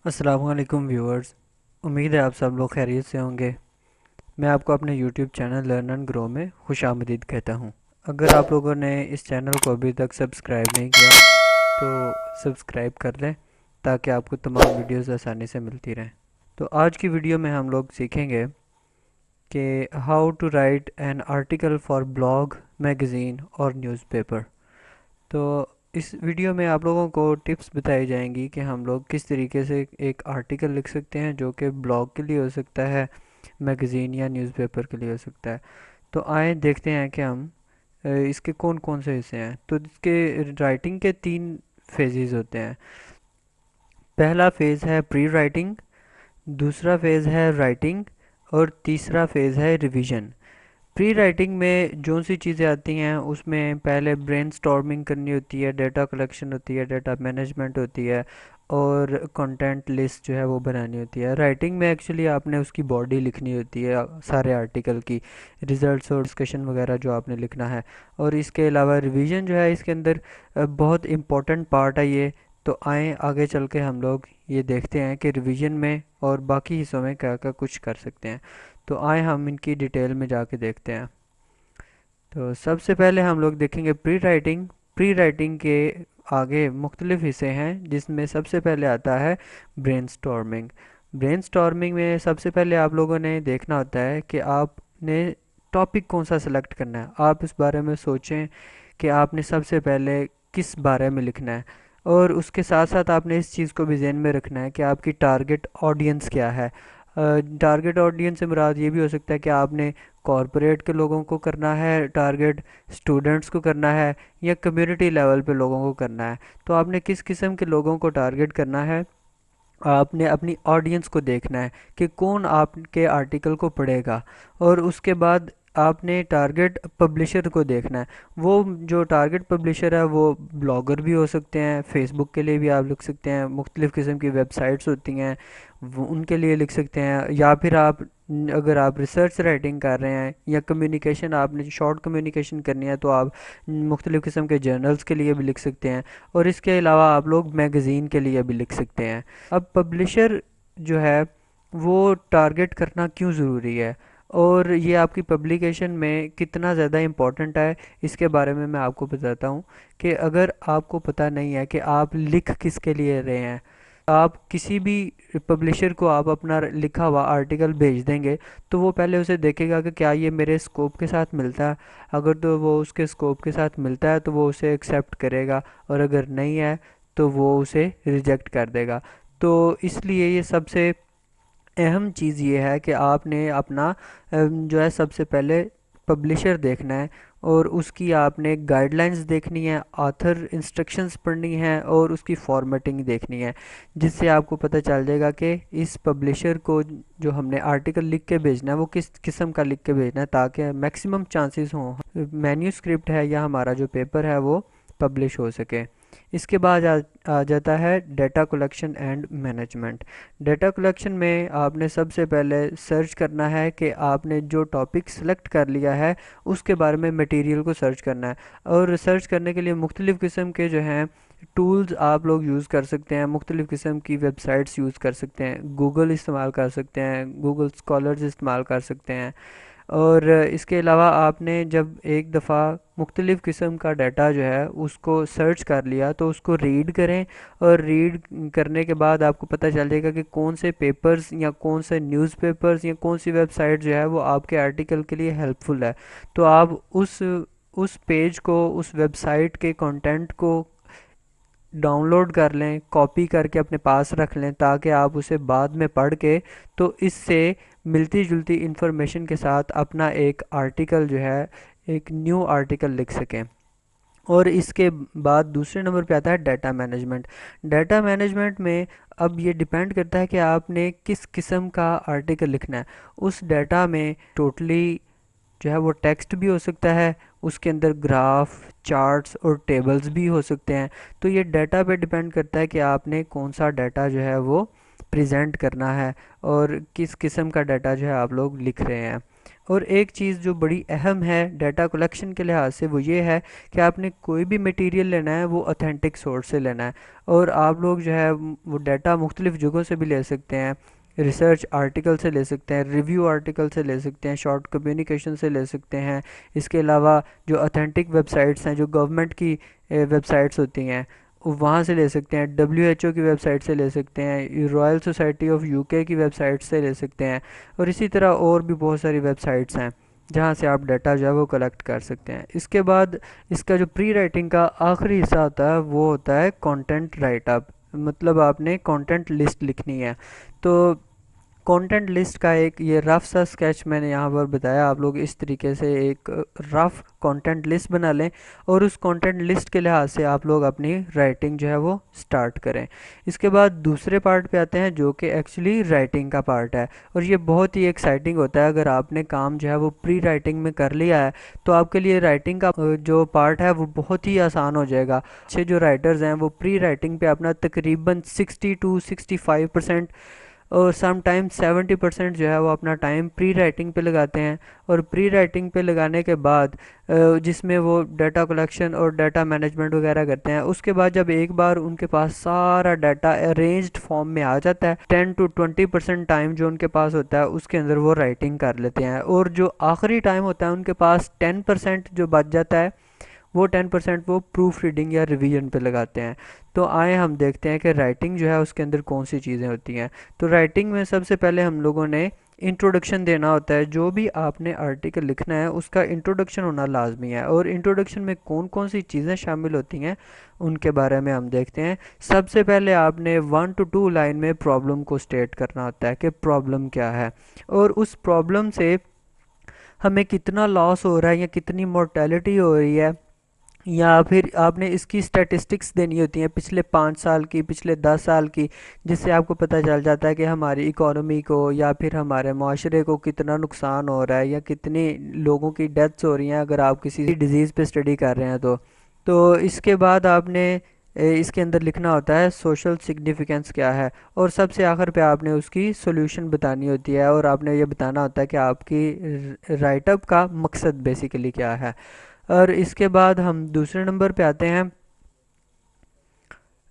السلام علیکم ویورز، امید ہے آپ سب لوگ خیریت سے ہوں گے۔ میں آپ کو اپنے YouTube channel learn and grow میں خوش آمدید کہتا ہوں۔ اگر آپ لوگوں نے اس چینل کو ابھی تک سبسکرائب نہیں کیا تو سبسکرائب کر لیں تاکہ آپ کو تمام ویڈیوز آسانی سے ملتی رہیں۔ تو آج کی ویڈیو میں ہم لوگ سیکھیں گے کہ how to write an article for blog, magazine اور نیوز پیپر۔ تو اس ویڈیو میں آپ لوگوں کو ٹپس بتائی جائیں گی کہ ہم لوگ کس طریقے سے ایک آرٹیکل لکھ سکتے ہیں جو کہ بلاگ کے لیے ہو سکتا ہے، میگزین یا نیوز پیپر کے لیے ہو سکتا ہے۔ تو آئیں دیکھتے ہیں کہ ہم اس کے کون کون سے حصے ہیں۔ تو اس کے رائٹنگ کے 3 فیزز ہوتے ہیں۔ پہلا فیز ہے پری رائٹنگ، دوسرا فیز ہے رائٹنگ اور تیسرا فیز ہے ریویژن۔ پری رائٹنگ میں جو سی چیزیں آتی ہیں اس میں پہلے برین سٹارمنگ کرنی ہوتی ہے، ڈیٹا کلیکشن ہوتی ہے، ڈیٹا مینجمنٹ ہوتی ہے اور کنٹینٹ لسٹ جو ہے وہ بنانی ہوتی ہے۔ رائٹنگ میں ایکچولی آپ نے اس کی باڈی لکھنی ہوتی ہے، سارے آرٹیکل کی ریزلٹس اور ڈسکشن وغیرہ جو آپ نے لکھنا ہے۔ اور اس کے علاوہ ریویژن جو ہے اس کے اندر بہت امپورٹنٹ پارٹ ہے یہ۔ تو آئیں آگے چل کے ہم لوگ یہ دیکھتے ہیں کہ ریویژن میں اور باقی حصوں میں کیا کیا کچھ کر سکتے ہیں۔ تو آئیں ہم ان کی ڈیٹیل میں جا کے دیکھتے ہیں۔ تو سب سے پہلے ہم لوگ دیکھیں گے پری رائٹنگ۔ پری رائٹنگ کے آگے مختلف حصے ہیں جس میں سب سے پہلے آتا ہے برین سٹارمنگ۔ برین سٹارمنگ میں سب سے پہلے آپ لوگوں نے دیکھنا ہوتا ہے کہ آپ نے ٹاپک کون سا سلیکٹ کرنا ہے۔ آپ اس بارے میں سوچیں کہ آپ نے سب سے پہلے کس بارے میں لکھنا ہے، اور اس کے ساتھ ساتھ آپ نے اس چیز کو بھی ذہن میں رکھنا ہے کہ آپ کی ٹارگٹ آڈینس کیا ہے۔ ٹارگٹ آڈینس سے مراد یہ بھی ہو سکتا ہے کہ آپ نے کارپوریٹ کے لوگوں کو کرنا ہے ٹارگٹ، اسٹوڈنٹس کو کرنا ہے، یا کمیونٹی لیول پہ لوگوں کو کرنا ہے۔ تو آپ نے کس قسم کے لوگوں کو ٹارگٹ کرنا ہے، آپ نے اپنی آڈینس کو دیکھنا ہے کہ کون آپ کے آرٹیکل کو پڑھے گا۔ اور اس کے بعد آپ نے ٹارگٹ پبلشر کو دیکھنا ہے۔ وہ جو ٹارگٹ پبلشر ہے وہ بلاگر بھی ہو سکتے ہیں، فیس بک کے لیے بھی آپ لکھ سکتے ہیں، مختلف قسم کی ویب سائٹس ہوتی ہیں وہ ان کے لیے لکھ سکتے ہیں، یا پھر آپ اگر آپ ریسرچ رائٹنگ کر رہے ہیں یا کمیونیکیشن، آپ نے شارٹ کمیونیکیشن کرنی ہے تو آپ مختلف قسم کے جرنلز کے لیے بھی لکھ سکتے ہیں، اور اس کے علاوہ آپ لوگ میگزین کے لیے بھی لکھ سکتے ہیں۔ اب پبلشر جو ہے وہ ٹارگٹ کرنا کیوں ضروری ہے اور یہ آپ کی پبلیکیشن میں کتنا زیادہ امپورٹنٹ ہے، اس کے بارے میں آپ کو بتاتا ہوں کہ اگر آپ کو پتہ نہیں ہے کہ آپ لکھ کس کے لیے رہے ہیں، آپ کسی بھی پبلشر کو آپ اپنا لکھا ہوا آرٹیکل بھیج دیں گے تو وہ پہلے اسے دیکھے گا کہ کیا یہ میرے اسکوپ کے ساتھ ملتا ہے۔ اگر تو وہ اس کے اسکوپ کے ساتھ ملتا ہے تو وہ اسے ایکسیپٹ کرے گا، اور اگر نہیں ہے تو وہ اسے ریجیکٹ کر دے گا۔ تو اس لیے یہ سب سے اہم چیز یہ ہے کہ آپ نے اپنا جو ہے سب سے پہلے پبلشر دیکھنا ہے، اور اس کی آپ نے گائیڈ لائنز دیکھنی ہے، آتھر انسٹرکشنز پڑھنی ہے اور اس کی فارمیٹنگ دیکھنی ہے، جس سے آپ کو پتہ چل جائے گا کہ اس پبلشر کو جو ہم نے آرٹیکل لکھ کے بھیجنا ہے وہ کس قسم کا لکھ کے بھیجنا ہے تاکہ میکسیمم چانسز ہوں مینیو اسکرپٹ ہے یا ہمارا جو پیپر ہے وہ پبلش ہو سکے۔ اس کے بعد آ جاتا ہے data collection and management. Data collection میں آپ نے سب سے پہلے سرچ کرنا ہے کہ آپ نے جو ٹاپک سلیکٹ کر لیا ہے اس کے بارے میں مٹیریل کو سرچ کرنا ہے، اور ریسرچ کرنے کے لیے مختلف قسم کے جو ہیں ٹولز آپ لوگ یوز کر سکتے ہیں، مختلف قسم کی ویب سائٹس یوز کر سکتے ہیں، گوگل استعمال کر سکتے ہیں، گوگل اسکالرز استعمال کر سکتے ہیں۔ اور اس کے علاوہ آپ نے جب ایک دفعہ مختلف قسم کا ڈیٹا جو ہے اس کو سرچ کر لیا تو اس کو ریڈ کریں، اور ریڈ کرنے کے بعد آپ کو پتہ چل جائے گا کہ کون سے پیپرز یا کون سے نیوز پیپرز یا کون سی ویب سائٹ جو ہے وہ آپ کے آرٹیکل کے لیے ہیلپ فل ہے۔ تو آپ اس پیج کو، اس ویب سائٹ کے کنٹینٹ کو ڈاؤن لوڈ کر لیں، کاپی کر کے اپنے پاس رکھ لیں تاکہ آپ اسے بعد میں پڑھ کے تو اس سے ملتی جلتی انفارمیشن کے ساتھ اپنا ایک آرٹیکل جو ہے، ایک نیو آرٹیکل لکھ سکیں۔ اور اس کے بعد دوسرے نمبر پہ آتا ہے ڈیٹا مینجمنٹ۔ ڈیٹا مینجمنٹ میں اب یہ ڈیپینڈ کرتا ہے کہ آپ نے کس قسم کا آرٹیکل لکھنا ہے۔ اس ڈیٹا میں ٹوٹلی جو ہے وہ ٹیکسٹ بھی ہو سکتا ہے، اس کے اندر گراف، چارٹس اور ٹیبلز بھی ہو سکتے ہیں۔ تو یہ ڈیٹا پہ ڈیپینڈ کرتا ہے کہ آپ نے کون سا ڈیٹا جو ہے وہ پریزنٹ کرنا ہے اور کس قسم کا ڈیٹا جو ہے آپ لوگ لکھ رہے ہیں۔ اور ایک چیز جو بڑی اہم ہے ڈیٹا کلیکشن کے لحاظ سے وہ یہ ہے کہ آپ نے کوئی بھی مٹیریل لینا ہے وہ اتھینٹک سورس سے لینا ہے، اور آپ لوگ جو ہے وہ ڈیٹا مختلف جگہوں سے بھی لے سکتے ہیں، ریسرچ آرٹیکل سے لے سکتے ہیں، ریویو آرٹیکل سے لے سکتے ہیں، شارٹ کمیونیکیشن سے لے سکتے ہیں، اس کے علاوہ جو اتھینٹک ویب سائٹس ہیں جو گورنمنٹ کی ویب سائٹس ہوتی ہیں وہاں سے لے سکتے ہیں، WHO کی ویب سائٹ سے لے سکتے ہیں، رائل سوسائٹی آف UK کی ویب سائٹ سے لے سکتے ہیں، اور اسی طرح اور بھی بہت ساری ویب سائٹس ہیں جہاں سے آپ ڈیٹا جو ہے وہ کلیکٹ کر سکتے ہیں۔ اس کے بعد اس کا جو پری رائٹنگ کا آخری حصہ ہوتا ہے وہ ہوتا ہے کانٹینٹ رائٹ اپ، مطلب آپ نے کانٹینٹ لسٹ لکھنی ہے۔ تو کانٹینٹ لسٹ کا ایک یہ رف سا اسکیچ میں نے یہاں پر بتایا، آپ لوگ اس طریقے سے ایک رف کانٹینٹ لسٹ بنا لیں اور اس کانٹینٹ لسٹ کے لحاظ سے آپ لوگ اپنی رائٹنگ جو ہے وہ سٹارٹ کریں۔ اس کے بعد دوسرے پارٹ پہ آتے ہیں جو کہ ایکچولی رائٹنگ کا پارٹ ہے، اور یہ بہت ہی ایکسائٹنگ ہوتا ہے۔ اگر آپ نے کام جو ہے وہ پری رائٹنگ میں کر لیا ہے تو آپ کے لیے رائٹنگ کا جو پارٹ ہے وہ بہت ہی آسان ہو جائے گا۔ اچھے جو رائٹرز ہیں وہ پری رائٹنگ پہ اپنا تقریباً 60 to 65% اور سم ٹائم 70% جو ہے وہ اپنا ٹائم پری رائٹنگ پہ لگاتے ہیں، اور پری رائٹنگ پہ لگانے کے بعد جس میں وہ ڈیٹا کلیکشن اور ڈیٹا مینجمنٹ وغیرہ کرتے ہیں، اس کے بعد جب ایک بار ان کے پاس سارا ڈیٹا ارینجڈ فارم میں آ جاتا ہے، 10 to 20% ٹائم جو ان کے پاس ہوتا ہے اس کے اندر وہ رائٹنگ کر لیتے ہیں، اور جو آخری ٹائم ہوتا ہے ان کے پاس 10% جو بچ جاتا ہے وہ 10% وہ پروف ریڈنگ یا ریویژن پہ لگاتے ہیں۔ تو آئیں ہم دیکھتے ہیں کہ رائٹنگ جو ہے اس کے اندر کون سی چیزیں ہوتی ہیں۔ تو رائٹنگ میں سب سے پہلے ہم لوگوں نے انٹروڈکشن دینا ہوتا ہے۔ جو بھی آپ نے آرٹیکل لکھنا ہے اس کا انٹروڈکشن ہونا لازمی ہے، اور انٹروڈکشن میں کون کون سی چیزیں شامل ہوتی ہیں ان کے بارے میں ہم دیکھتے ہیں۔ سب سے پہلے آپ نے 1 to 2 لائن میں پرابلم کو سٹیٹ کرنا ہوتا ہے کہ پرابلم کیا ہے، اور اس پرابلم سے ہمیں کتنا لاس ہو رہا ہے یا کتنی مورٹیلٹی ہو رہی ہے، یا پھر آپ نے اس کی سٹیٹسٹکس دینی ہوتی ہیں پچھلے 5 سال کی، پچھلے 10 سال کی، جس سے آپ کو پتہ چل جاتا ہے کہ ہماری اکانومی کو یا پھر ہمارے معاشرے کو کتنا نقصان ہو رہا ہے یا کتنی لوگوں کی ڈیتھس ہو رہی ہیں اگر آپ کسی ڈیزیز پہ اسٹڈی کر رہے ہیں تو اس کے بعد آپ نے اس کے اندر لکھنا ہوتا ہے سوشل سگنیفیکنس کیا ہے، اور سب سے آخر پہ آپ نے اس کی سولوشن بتانی ہوتی ہے، اور آپ نے یہ بتانا ہوتا ہے کہ آپ کی رائٹ اپ کا مقصد بیسیکلی کیا ہے۔ اور اس کے بعد ہم دوسرے نمبر پہ آتے ہیں،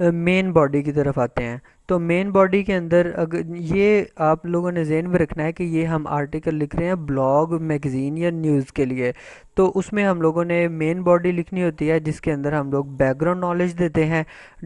مین باڈی کی طرف آتے ہیں۔ تو مین باڈی کے اندر اگر یہ آپ لوگوں نے ذہن میں رکھنا ہے کہ یہ ہم آرٹیکل لکھ رہے ہیں بلاگ، میگزین یا نیوز کے لیے، تو اس میں ہم لوگوں نے مین باڈی لکھنی ہوتی ہے جس کے اندر ہم لوگ بیک گراؤنڈ نالج دیتے ہیں،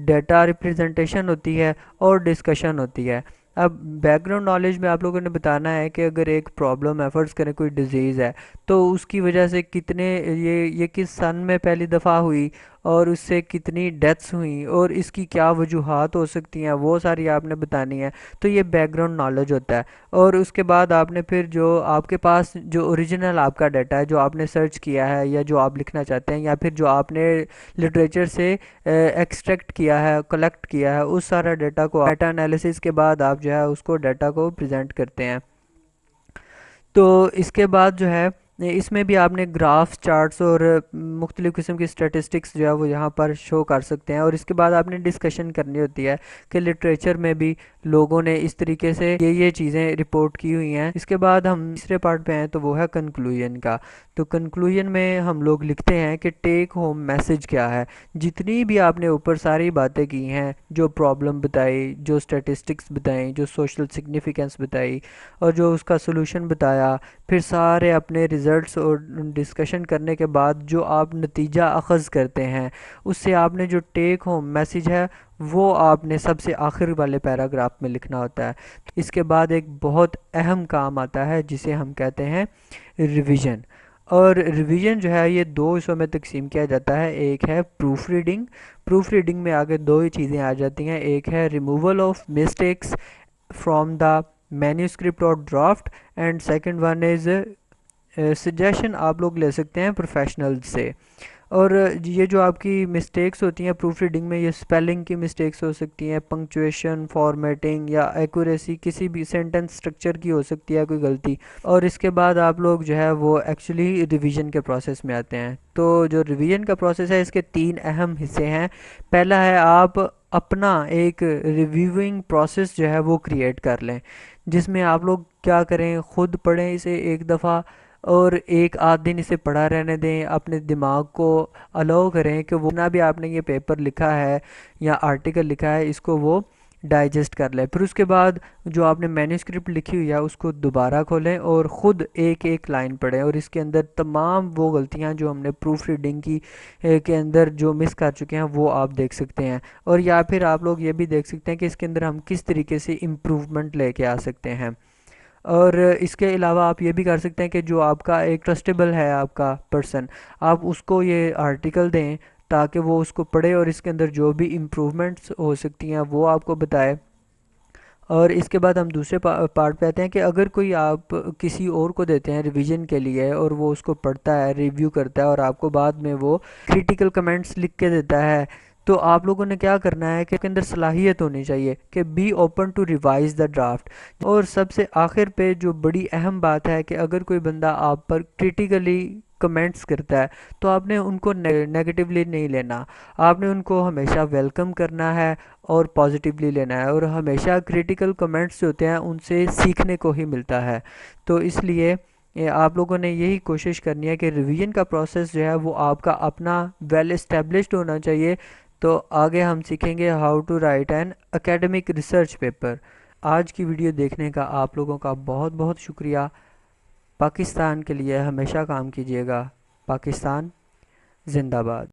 ڈیٹا ریپرزنٹیشن ہوتی ہے اور ڈسکشن ہوتی ہے۔ اب بیک گراؤنڈ نالج میں آپ لوگوں نے بتانا ہے کہ اگر ایک پرابلم ہے، فرض کریں کوئی ڈیزیز ہے، تو اس کی وجہ سے کتنے یہ کس سن میں پہلی دفعہ ہوئی اور اس سے کتنی ڈیتھس ہوئیں اور اس کی کیا وجوہات ہو سکتی ہیں، وہ ساری آپ نے بتانی ہے۔ تو یہ بیک گراؤنڈ نالج ہوتا ہے، اور اس کے بعد آپ نے پھر جو آپ کے پاس جو اوریجنل آپ کا ڈیٹا ہے جو آپ نے سرچ کیا ہے یا جو آپ لکھنا چاہتے ہیں یا پھر جو آپ نے لٹریچر سے ایکسٹریکٹ کیا ہے، کلیکٹ کیا ہے، اس سارا ڈیٹا کو ڈیٹا انالیسس کے بعد آپ جو ہے اس کو ڈیٹا کو پریزنٹ کرتے ہیں۔ تو اس کے بعد جو ہے اس میں بھی آپ نے گرافس، چارٹس اور مختلف قسم کی اسٹیٹسٹکس جو ہے وہ یہاں پر شو کر سکتے ہیں، اور اس کے بعد آپ نے ڈسکشن کرنی ہوتی ہے کہ لٹریچر میں بھی لوگوں نے اس طریقے سے یہ چیزیں رپورٹ کی ہوئی ہیں۔ اس کے بعد ہم تیسرے پارٹ پہ ہیں تو وہ ہے کنکلوژن کا۔ تو کنکلوژن میں ہم لوگ لکھتے ہیں کہ ٹیک ہوم میسج کیا ہے۔ جتنی بھی آپ نے اوپر ساری باتیں کی ہیں، جو پرابلم بتائی، جو اسٹیٹسٹکس بتائیں، جو سوشل سگنیفیکنس بتائی اور جو اس کا سلوشن بتایا، پھر سارے اپنے ریزلٹس اور ڈسکشن کرنے کے بعد جو آپ نتیجہ اخذ کرتے ہیں، اس سے آپ نے جو ٹیک ہوم میسج ہے وہ آپ نے سب سے آخر والے پیراگراف میں لکھنا ہوتا ہے۔ اس کے بعد ایک بہت اہم کام آتا ہے جسے ہم کہتے ہیں ریویژن، اور ریویژن جو ہے یہ 2 حصوں میں تقسیم کیا جاتا ہے۔ ایک ہے پروف ریڈنگ، پروف ریڈنگ میں آگے 2 ہی چیزیں آ جاتی ہیں، ایک ہے removal of mistakes from the manuscript اور draft, and second one is suggestion آپ لوگ لے سکتے ہیں پروفیشنل سے۔ اور یہ جو آپ کی مسٹیکس ہوتی ہیں پروف ریڈنگ میں، یہ سپیلنگ کی مسٹیکس ہو سکتی ہیں، پنکچویشن، فارمیٹنگ یا ایکوریسی، کسی بھی سینٹنس سٹرکچر کی ہو سکتی ہے کوئی غلطی، اور اس کے بعد آپ لوگ جو ہے وہ ایکچولی ریویژن کے پروسیس میں آتے ہیں۔ تو جو ریویژن کا پروسیس ہے اس کے 3 اہم حصے ہیں۔ پہلا ہے آپ اپنا ایک ریویونگ پروسیس جو ہے وہ کریٹ کر لیں، جس میں آپ لوگ کیا کریں، خود پڑھیں اسے ایک دفعہ، اور ایک آدھ دن اسے پڑھا رہنے دیں، اپنے دماغ کو الاؤ کریں کہ وہ جتنا بھی آپ نے یہ پیپر لکھا ہے یا آرٹیکل لکھا ہے اس کو وہ ڈائجسٹ کر لیں۔ پھر اس کے بعد جو آپ نے مینusکرپٹ لکھی ہوئی ہے اس کو دوبارہ کھولیں اور خود ایک ایک لائن پڑھیں، اور اس کے اندر تمام وہ غلطیاں جو ہم نے پروف ریڈنگ کی کے اندر جو مس کر چکے ہیں وہ آپ دیکھ سکتے ہیں، اور یا پھر آپ لوگ یہ بھی دیکھ سکتے ہیں کہ اس کے اندر ہم کس طریقے سے امپروومنٹ لے کے آ سکتے ہیں۔ اور اس کے علاوہ آپ یہ بھی کر سکتے ہیں کہ جو آپ کا ایک ٹرسٹیبل ہے آپ کا پرسن، آپ اس کو یہ آرٹیکل دیں تاکہ وہ اس کو پڑھے اور اس کے اندر جو بھی امپروومنٹس ہو سکتی ہیں وہ آپ کو بتائے۔ اور اس کے بعد ہم دوسرے پارٹ پہ آتے ہیں کہ اگر کوئی آپ کسی اور کو دیتے ہیں ریویژن کے لیے اور وہ اس کو پڑھتا ہے، ریویو کرتا ہے، اور آپ کو بعد میں وہ کریٹیکل کمنٹس لکھ کے دیتا ہے، تو آپ لوگوں نے کیا کرنا ہے کہ اس کے اندر صلاحیت ہونی چاہیے کہ be open to revise the draft. اور سب سے آخر پہ جو بڑی اہم بات ہے کہ اگر کوئی بندہ آپ پر کریٹیکلی کمنٹس کرتا ہے تو آپ نے ان کو نیگیٹیولی نہیں لینا، آپ نے ان کو ہمیشہ ویلکم کرنا ہے اور پازیٹیولی لینا ہے، اور ہمیشہ کریٹیکل کمنٹس جو ہوتے ہیں ان سے سیکھنے کو ہی ملتا ہے۔ تو اس لیے آپ لوگوں نے یہی کوشش کرنی ہے کہ ریویژن کا پروسیس جو ہے وہ آپ کا اپنا ویل اسٹیبلشڈ ہونا چاہیے۔ تو آگے ہم سیکھیں گے how to write an academic research paper. آج کی ویڈیو دیکھنے کا آپ لوگوں کا بہت بہت شکریہ۔ پاکستان کے لیے ہمیشہ کام کیجیے گا۔ پاکستان زندہ باد۔